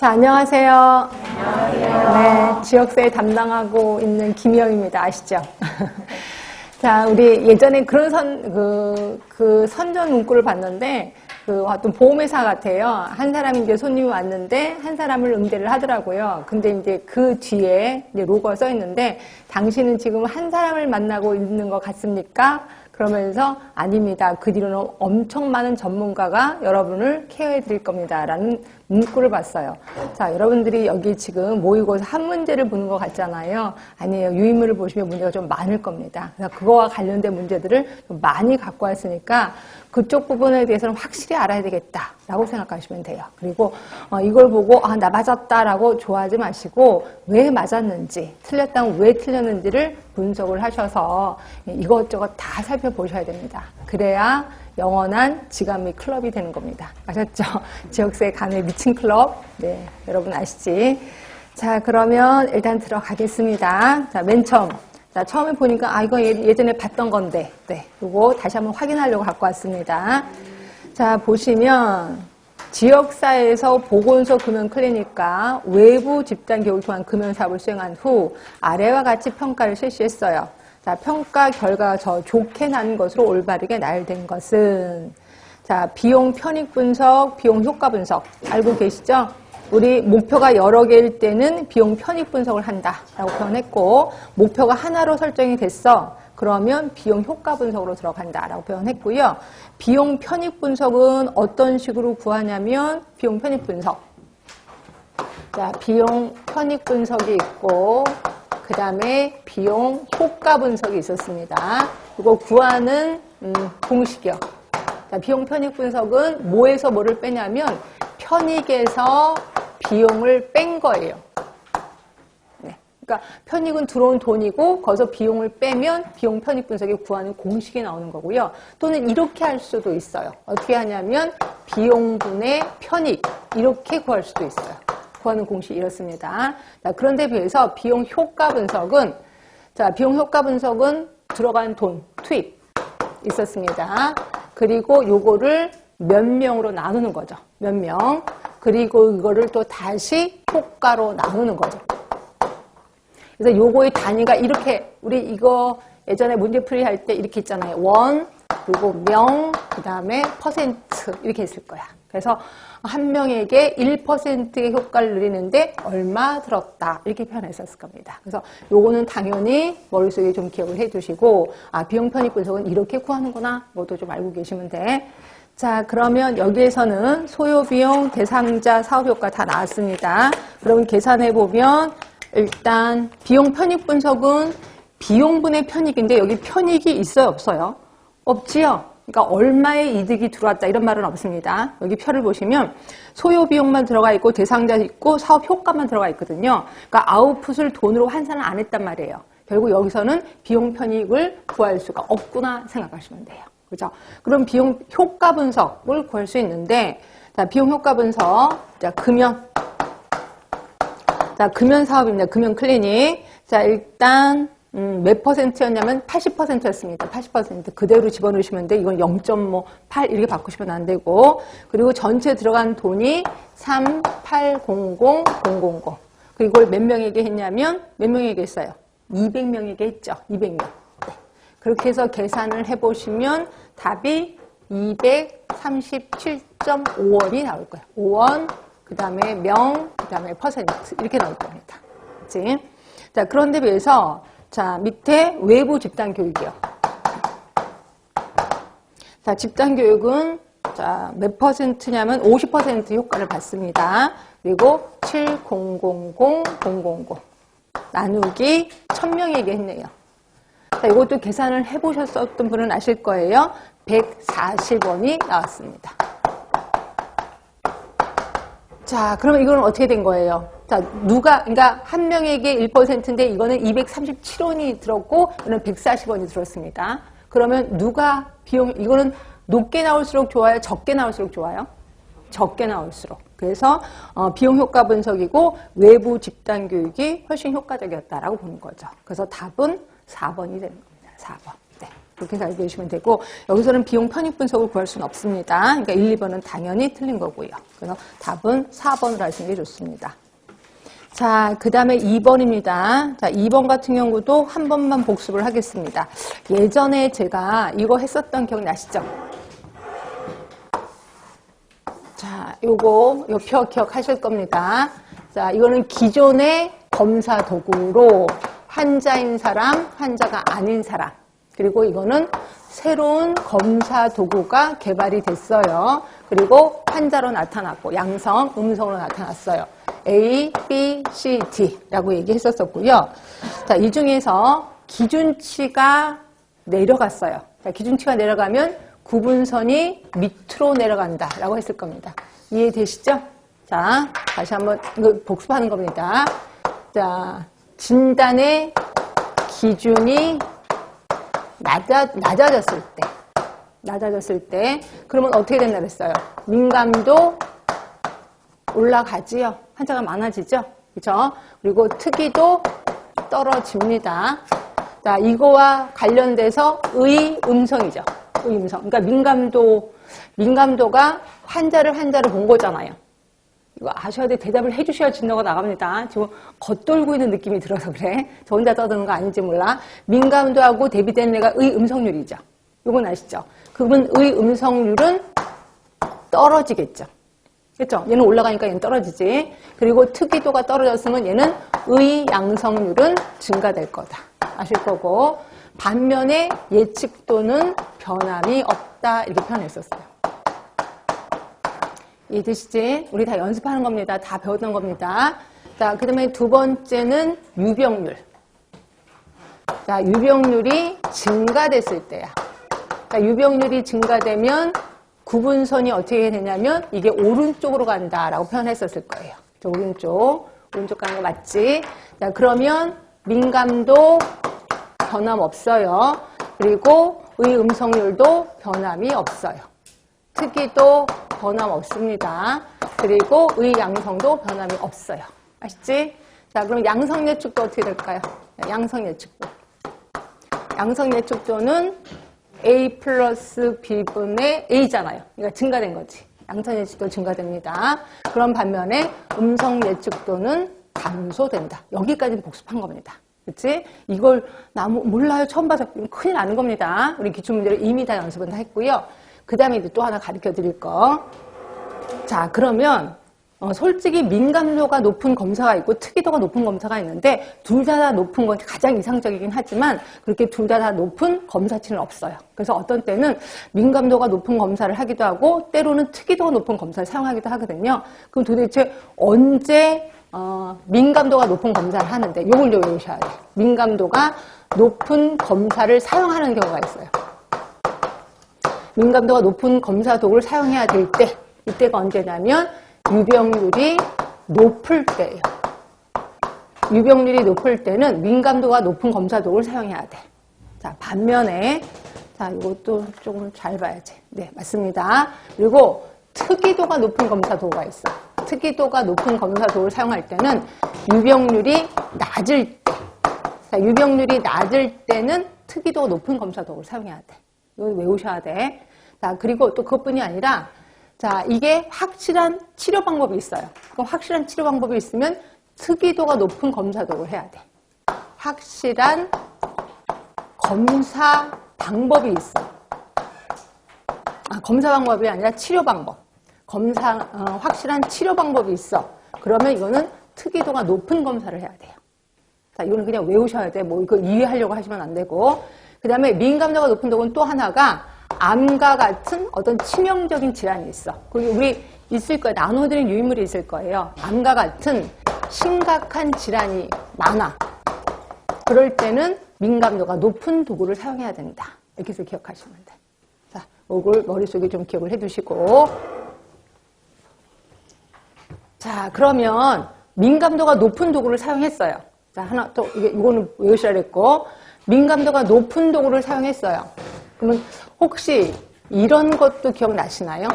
자, 안녕하세요. 안녕하세요. 네, 지역사회 담당하고 있는 김희영입니다. 아시죠? 자, 우리 예전에 그런 선전 문구를 봤는데, 어떤 보험회사 같아요. 한 사람이 이제 손님이 왔는데, 한 사람을 응대를 하더라고요. 근데 이제 그 뒤에 이제 로고가 써 있는데, 당신은 지금 한 사람을 만나고 있는 것 같습니까? 그러면서 아닙니다. 그 뒤로는 엄청 많은 전문가가 여러분을 케어해 드릴 겁니다. 라는 문구를 봤어요. 자, 여러분들이 여기 지금 모이고 한 문제를 보는 것 같잖아요. 아니에요. 유인물을 보시면 문제가 좀 많을 겁니다. 그래서 그거와 관련된 문제들을 좀 많이 갖고 왔으니까 그쪽 부분에 대해서는 확실히 알아야 되겠다라고 생각하시면 돼요. 그리고 이걸 보고 나 맞았다라고 좋아하지 마시고 왜 맞았는지, 틀렸다면 왜 틀렸는지를 분석을 하셔서 이것저것 다 살펴보셔야 됩니다. 그래야 영원한 지감미 클럽이 되는 겁니다. 아셨죠? 지역사회 감에 미친 클럽. 네, 여러분 아시지? 자, 그러면 일단 들어가겠습니다. 자, 맨 처음. 자, 처음에 보니까, 이거 예전에 봤던 건데, 네, 요거 다시 한번 확인하려고 갖고 왔습니다. 자, 보시면, 지역사회에서 보건소 금연클리닉과 외부 집단교육을 통한 금연사업을 수행한 후, 아래와 같이 평가를 실시했어요. 자, 평가 결과가 더 좋게 난 것으로 올바르게 나열된 것은, 자, 비용 편익 분석, 비용 효과 분석, 알고 계시죠? 우리 목표가 여러 개일 때는 비용 편익 분석을 한다라고 표현했고, 목표가 하나로 설정이 됐어. 그러면 비용 효과 분석으로 들어간다라고 표현했고요. 비용 편익 분석은 어떤 식으로 구하냐면, 비용 편익 분석. 자, 비용 편익 분석이 있고, 그 다음에 비용 효과 분석이 있었습니다. 이거 구하는 공식이요. 자, 비용 편익 분석은 뭐에서 뭐를 빼냐면, 편익에서 비용을 뺀 거예요. 네. 그러니까 편익은 들어온 돈이고 거기서 비용을 빼면 비용 편익 분석에 구하는 공식이 나오는 거고요. 또는 이렇게 할 수도 있어요. 어떻게 하냐면 비용분의 편익 이렇게 구할 수도 있어요. 구하는 공식이 이렇습니다. 자, 그런데 비해서 비용 효과 분석은 비용 효과 분석은 들어간 돈, 투입 있었습니다. 그리고 요거를 몇 명으로 나누는 거죠. 몇 명. 그리고 이거를 또 다시 효과로 나누는 거죠. 그래서 요거의 단위가 이렇게, 우리 이거 예전에 문제풀이 할 때 이렇게 있잖아요. 원, 그리고 명, 그 다음에 퍼센트 이렇게 있을 거야. 그래서 한 명에게 1%의 효과를 누리는데 얼마 들었다 이렇게 표현했었을 겁니다. 그래서 요거는 당연히 머릿속에 좀 기억을 해두시고 비용 편익 분석은 이렇게 구하는구나 뭐도 좀 알고 계시면 돼. 자, 그러면 여기에서는 소요비용, 대상자, 사업효과 다 나왔습니다. 그러면 계산해보면 일단 비용 편익 분석은 비용분의 편익인데 여기 편익이 있어요, 없어요? 없지요? 그러니까 얼마의 이득이 들어왔다 이런 말은 없습니다. 여기 표를 보시면 소요비용만 들어가 있고 대상자 있고 사업효과만 들어가 있거든요. 그러니까 아웃풋을 돈으로 환산을 안 했단 말이에요. 결국 여기서는 비용 편익을 구할 수가 없구나 생각하시면 돼요. 그죠? 그럼 비용 효과 분석을 구할 수 있는데, 자, 비용 효과 분석. 자, 금연. 자, 금연 사업입니다. 금연 클리닉. 자, 일단, 몇 퍼센트였냐면 80%였습니다. 80%. 그대로 집어넣으시면 돼. 이건 0.8 이렇게 바꾸시면 안 되고. 그리고 전체 들어간 돈이 3800000. 그리고 이걸 몇 명에게 했냐면, 몇 명에게 했어요? 200명에게 했죠. 200명. 그렇게 해서 계산을 해보시면 답이 237.5원이 나올 거예요. 5원, 그 다음에 명, 그 다음에 퍼센트 이렇게 나올 겁니다. 그치? 자, 그런데 비해서 자, 밑에 외부 집단 교육이요. 자, 집단 교육은 자, 몇 퍼센트냐면 50% 효과를 받습니다. 그리고 7000000 나누기 1000명에게 했네요. 자, 이것도 계산을 해보셨던 분은 아실 거예요. 140원이 나왔습니다. 자, 그러면 이거는 어떻게 된 거예요? 자, 그러니까 한 명에게 1%인데 이거는 237원이 들었고, 이거는 140원이 들었습니다. 그러면 이거는 높게 나올수록 좋아요? 적게 나올수록 좋아요? 적게 나올수록. 그래서 비용 효과 분석이고 외부 집단 교육이 훨씬 효과적이었다라고 보는 거죠. 그래서 답은 4번이 되는 겁니다. 4번. 네. 그렇게 잘 알고 계시면 되고, 여기서는 비용 편익 분석을 구할 수는 없습니다. 그러니까 1, 2번은 당연히 틀린 거고요. 그래서 답은 4번으로 하시는 게 좋습니다. 자, 그 다음에 2번입니다. 자, 2번 같은 경우도 한 번만 복습을 하겠습니다. 예전에 제가 이거 했었던 기억 나시죠? 자, 요 표 기억하실 겁니다. 자, 이거는 기존의 검사 도구로 환자인 사람, 환자가 아닌 사람. 그리고 이거는 새로운 검사 도구가 개발이 됐어요. 그리고 환자로 나타났고, 양성, 음성으로 나타났어요. A, B, C, D라고 얘기했었고요. 자, 이 중에서 기준치가 내려갔어요. 자, 기준치가 내려가면 구분선이 밑으로 내려간다라고 했을 겁니다. 이해되시죠? 자, 다시 한번 이거 복습하는 겁니다. 자, 진단의 기준이 낮아졌을 때, 그러면 어떻게 된다 그랬어요? 민감도 올라가지요. 환자가 많아지죠? 그렇죠? 그리고 특이도 떨어집니다. 자, 이거와 관련돼서 의음성이죠. 의음성. 그러니까 민감도가 환자를 본 거잖아요. 이거 아셔야 돼. 대답을 해주셔야 진도가 나갑니다. 지금 겉돌고 있는 느낌이 들어서 그래. 저 혼자 떠드는 거 아닌지 몰라. 민감도하고 대비되는 애가 의음성률이죠. 이건 아시죠? 그러면 의음성률은 떨어지겠죠. 그렇죠? 얘는 올라가니까 얘는 떨어지지. 그리고 특이도가 떨어졌으면 얘는 의양성률은 증가될 거다. 아실 거고. 반면에 예측도는 변함이 없다. 이렇게 표현했었어요. 이해되시지? 우리 다 연습하는 겁니다. 다 배웠던 겁니다. 자, 그 다음에 두 번째는 유병률. 자, 유병률이 증가됐을 때야. 자, 유병률이 증가되면 구분선이 어떻게 되냐면 이게 오른쪽으로 간다라고 표현했었을 거예요. 저 오른쪽 가는 거 맞지? 자, 그러면 민감도 변함없어요. 그리고 의음성률도 변함이 없어요. 특이도 변함없습니다. 그리고 의양성도 변함이 없어요. 아시지? 자, 그럼 양성예측도 어떻게 될까요? 양성예측도. 양성예측도는 A 플러스 B분의 A잖아요. 그러니까 증가된 거지. 양성예측도 증가됩니다. 그런 반면에 음성예측도는 감소된다. 여기까지는 복습한 겁니다. 그치? 이걸 몰라요. 처음 봐서 큰일 나는 겁니다. 우리 기출문제를 이미 다 연습은 다 했고요. 그 다음에 이제 또 하나 가르쳐 드릴 거. 자, 그러면 솔직히 민감도가 높은 검사가 있고 특이도가 높은 검사가 있는데 둘 다 높은 건 가장 이상적이긴 하지만 그렇게 둘 다 높은 검사치는 없어요. 그래서 어떤 때는 민감도가 높은 검사를 하기도 하고 때로는 특이도가 높은 검사를 사용하기도 하거든요. 그럼 도대체 언제 민감도가 높은 검사를 하는데 요걸 외우셔야 돼요. 민감도가 높은 검사를 사용하는 경우가 있어요. 민감도가 높은 검사 도구를 사용해야 될 때, 이때가 언제냐면 유병률이 높을 때예요. 유병률이 높을 때는 민감도가 높은 검사 도구를 사용해야 돼. 자, 반면에 자, 이것도 조금 잘 봐야지. 네, 맞습니다. 그리고 특이도가 높은 검사 도구가 있어. 특이도가 높은 검사 도구를 사용할 때는 유병률이 낮을 때. 자, 유병률이 낮을 때는 특이도가 높은 검사 도구를 사용해야 돼. 이거 외우셔야 돼. 자, 그리고 또 그것뿐이 아니라, 자, 이게 확실한 치료 방법이 있어요. 그럼 확실한 치료 방법이 있으면 특이도가 높은 검사 도구를 해야 돼. 확실한 검사 방법이 있어. 검사 방법이 아니라 치료 방법. 확실한 치료 방법이 있어. 그러면 이거는 특이도가 높은 검사를 해야 돼요. 자, 이거는 그냥 외우셔야 돼. 뭐, 이거 이해하려고 하시면 안 되고. 그 다음에 민감도가 높은 도구는 또 하나가 암과 같은 어떤 치명적인 질환이 있어. 거기 우리 있을 거예요. 나눠드린 유인물이 있을 거예요. 암과 같은 심각한 질환이 많아. 그럴 때는 민감도가 높은 도구를 사용해야 된다. 이렇게 해서 기억하시면 돼. 자, 이걸 머릿속에 좀 기억을 해두시고. 자, 그러면 민감도가 높은 도구를 사용했어요. 자, 하나 또 이거는 외우셔야 했고, 민감도가 높은 도구를 사용했어요. 그러면 혹시 이런 것도 기억나시나요?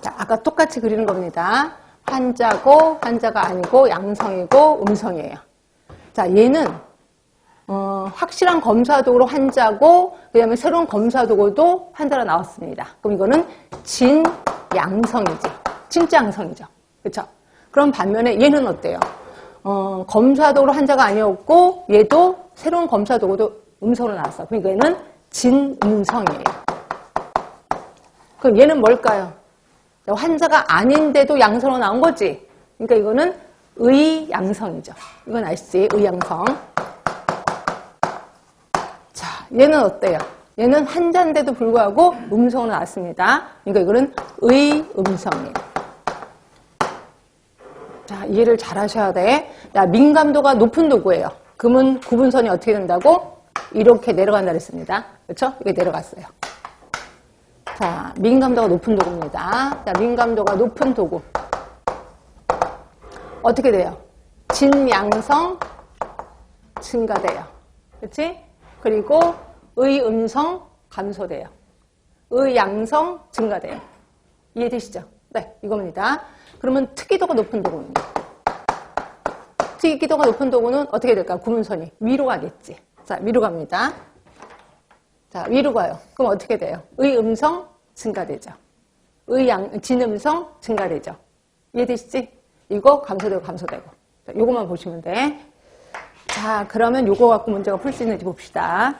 자, 아까 똑같이 그리는 겁니다. 환자고 환자가 아니고 양성이고 음성이에요. 자, 얘는 확실한 검사도구로 환자고 그 다음에 새로운 검사도구도 환자로 나왔습니다. 그럼 이거는 진양성이지. 진짜 양성이죠. 그렇죠? 그럼 반면에 얘는 어때요? 검사도구로 환자가 아니었고 얘도 새로운 검사도구도 음성으로 나왔어. 그러니까 얘는 진음성이에요. 그럼 얘는 뭘까요? 환자가 아닌데도 양성으로 나온 거지. 그러니까 이거는 의양성이죠. 이건 아시지? 의양성. 자, 얘는 어때요? 얘는 환자인데도 불구하고 음성으로 나왔습니다. 그러니까 이거는 의음성이에요. 자, 이해를 잘 하셔야 돼. 자, 민감도가 높은 도구예요. 그러면 구분선이 어떻게 된다고? 이렇게 내려간다 그랬습니다. 그렇죠? 이게 내려갔어요. 자, 민감도가 높은 도구입니다. 자, 민감도가 높은 도구. 어떻게 돼요? 진양성 증가돼요. 그렇지? 그리고 의음성 감소돼요. 의양성 증가돼요. 이해되시죠? 네, 이겁니다. 그러면 특이도가 높은 도구입니다. 특이도가 높은 도구는 어떻게 될까요? 구분선이 위로 가겠지. 자, 위로 갑니다. 자, 위로 가요. 그럼 어떻게 돼요? 의음성 증가되죠. 진음성 증가되죠. 이해되시지? 이거 감소되고 감소되고. 자, 요것만 보시면 돼. 자, 그러면 요거 갖고 문제가 풀 수 있는지 봅시다.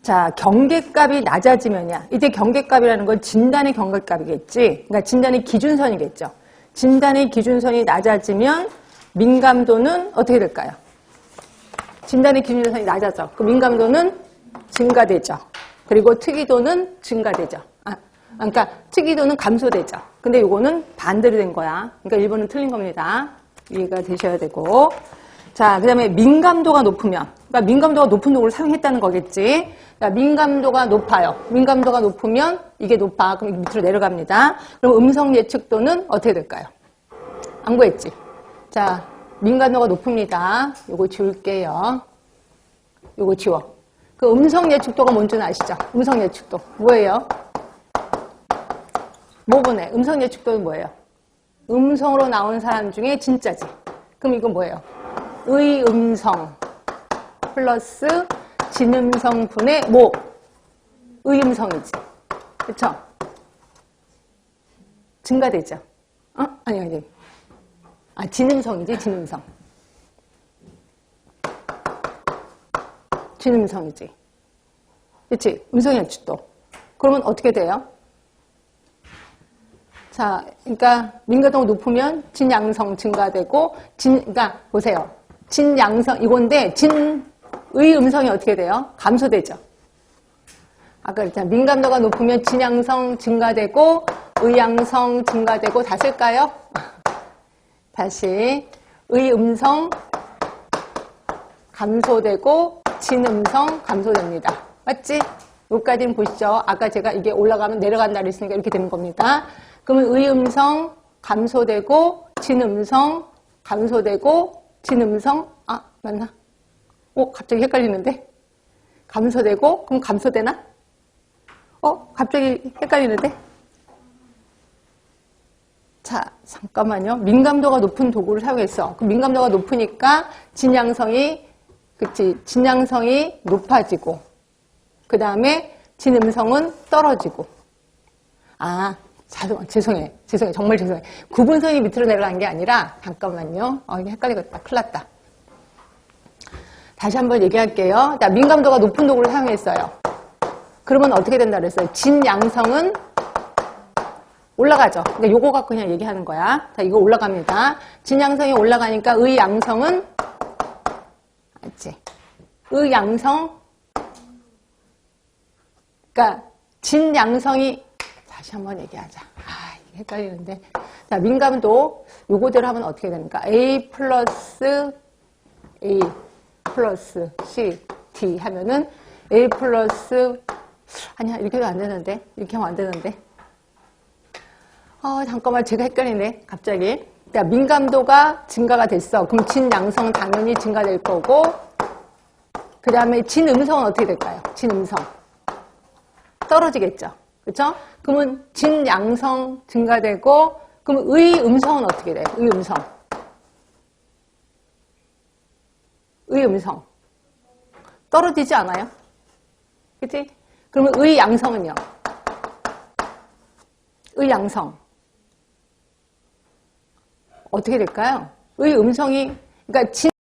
자, 경계값이 낮아지면야. 이때 경계값이라는 건 진단의 경계값이겠지. 그러니까 진단의 기준선이겠죠. 진단의 기준선이 낮아지면 민감도는 어떻게 될까요? 진단의 기준선이 낮아져. 그 민감도는 증가되죠. 그리고 특이도는 증가되죠. 그러니까 특이도는 감소되죠. 근데 이거는 반대로 된 거야. 그러니까 1번은 틀린 겁니다. 이해가 되셔야 되고. 자, 그 다음에 민감도가 높으면, 그러니까 민감도가 높은 도구를 사용했다는 거겠지. 그러니까 민감도가 높아요. 민감도가 높으면 이게 높아. 그럼 밑으로 내려갑니다. 그럼 음성 예측도는 어떻게 될까요? 안 구했지? 자, 민감도가 높습니다. 요거 지울게요. 요거 지워. 그 음성 예측도가 뭔지는 아시죠? 음성 예측도. 뭐예요? 뭐 보네? 음성 예측도는 뭐예요? 음성으로 나온 사람 중에 진짜지. 그럼 이건 뭐예요? 의음성 플러스 진음성 분의 뭐? 의음성이지. 그쵸? 증가되죠? 아니. 진음성이지, 진음성. 진음성이지. 그치? 음성 예측도. 그러면 어떻게 돼요? 자, 그러니까 민감도가 높으면 진양성 증가되고, 그러니까 보세요. 진양성 이건데 진의음성이 어떻게 돼요? 감소되죠. 아까 그랬잖아요. 민감도가 높으면 진양성 증가되고 의양성 증가되고 다 쓸까요? 다시 의음성 감소되고 진음성 감소됩니다. 맞지? 여기까지는 보시죠. 아까 제가 이게 올라가면 내려간다 그랬으니까 이렇게 되는 겁니다. 그러면 의음성 감소되고 진음성 감소되고 진음성 맞나? 갑자기 헷갈리는데? 감소되고 그럼 감소되나? 갑자기 헷갈리는데? 자, 잠깐만요. 민감도가 높은 도구를 사용했어. 그럼 민감도가 높으니까 진양성이 높아지고 그 다음에 진음성은 떨어지고. 죄송해. 정말 죄송해. 구분선이 밑으로 내려간 게 아니라, 잠깐만요. 이게 헷갈리겠다. 큰일 났다. 다시 한번 얘기할게요. 자, 민감도가 높은 도구를 사용했어요. 그러면 어떻게 된다 그랬어요? 진양성은 올라가죠. 그러니까 요거 갖고 그냥 얘기하는 거야. 자, 이거 올라갑니다. 진양성이 올라가니까 의양성은, 맞지? 의양성, 그러니까 진양성이, 다시 한번 얘기하자. 이게 헷갈리는데. 자, 민감도 요거대로 하면 어떻게 됩니까? A 플러스 C, D 하면은 A 플러스, 아니야, 이렇게 하면 안 되는데. 이렇게 하면 안 되는데. 잠깐만, 제가 헷갈리네, 갑자기. 자, 민감도가 증가가 됐어. 그럼 진양성 당연히 증가될 거고, 그 다음에 진음성은 어떻게 될까요? 진음성. 떨어지겠죠. 그쵸? 그러면 진양성 증가되고, 그럼 의음성은 어떻게 돼요? 의음성. 의 음성. 떨어지지 않아요? 그치? 그러면 의 양성은요? 의 양성. 어떻게 될까요? 의 음성이, 그러니까